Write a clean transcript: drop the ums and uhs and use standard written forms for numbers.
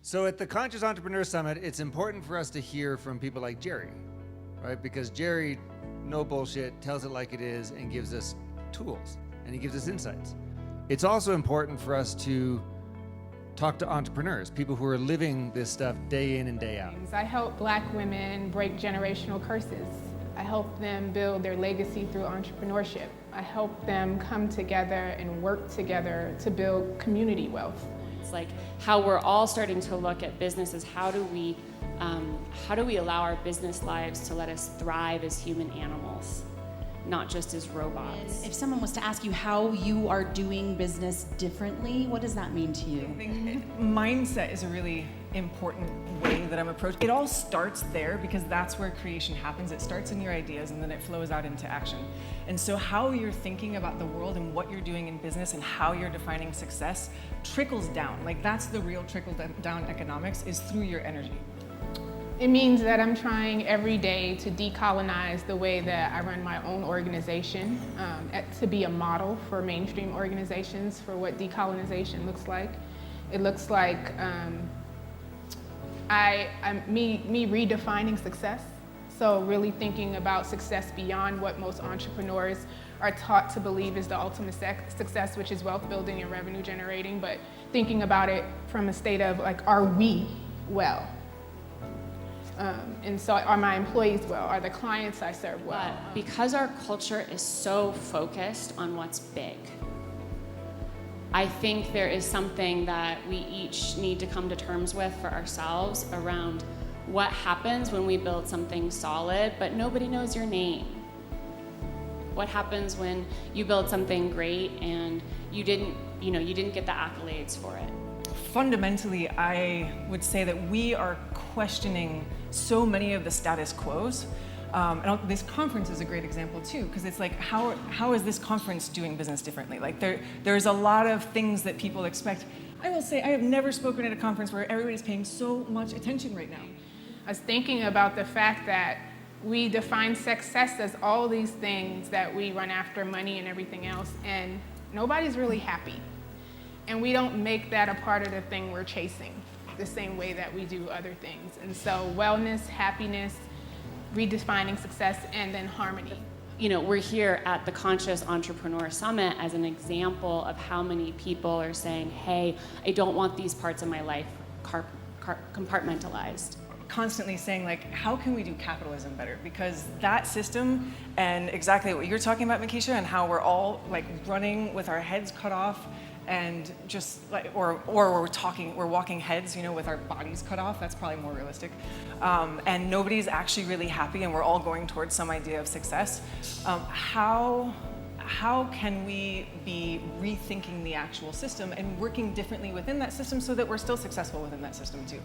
So at the Conscious Entrepreneur Summit, it's important for us to hear from people like Jerry, right? Because Jerry, no bullshit, tells it like it is and gives us tools and he gives us insights. It's also important for us to talk to entrepreneurs, people who are living this stuff day in and day out. I help Black women break generational curses. I help them build their legacy through entrepreneurship. I help them come together and work together to build community wealth. It's like how we're all starting to look at businesses. How do we allow our business lives to let us thrive as human animals, not just as robots? If someone was to ask you how you are doing business differently, what does that mean to you? I think mindset is a really important way that I'm approaching. It all starts there because that's where creation happens. It starts in your ideas and then it flows out into action. And so how you're thinking about the world and what you're doing in business and how you're defining success trickles down. Like that's the real trickle down economics, is through your energy. It means that I'm trying every day to decolonize the way that I run my own organization, to be a model for mainstream organizations for what decolonization looks like. It looks like me redefining success. So really thinking about success beyond what most entrepreneurs are taught to believe is the ultimate success, which is wealth building and revenue generating, but thinking about it from a state of like, are we well? And so are my employees well? Are the clients I serve well? But because our culture is so focused on what's big, I think there is something that we each need to come to terms with for ourselves around what happens when we build something solid, but nobody knows your name. What happens when you build something great and you didn't get the accolades for it? Fundamentally, I would say that we are questioning so many of the status quos. And this conference is a great example too, because it's like, how is this conference doing business differently? Like there's a lot of things that people expect. I will say I have never spoken at a conference where everybody's paying so much attention right now. I was thinking about the fact that we define success as all these things that we run after, money and everything else, and nobody's really happy. And we don't make that a part of the thing we're chasing the same way that we do other things. And so wellness, happiness, redefining success, and then harmony. You know, we're here at the Conscious Entrepreneur Summit as an example of how many people are saying, hey, I don't want these parts of my life compartmentalized. Constantly saying like, how can we do capitalism better? Because that system and exactly what you're talking about, Makisha, and how we're all like running with our heads cut off and just like, or we're walking heads, with our bodies cut off. That's probably more realistic. And nobody's actually really happy, and we're all going towards some idea of success. How can we be rethinking the actual system and working differently within that system so that we're still successful within that system too?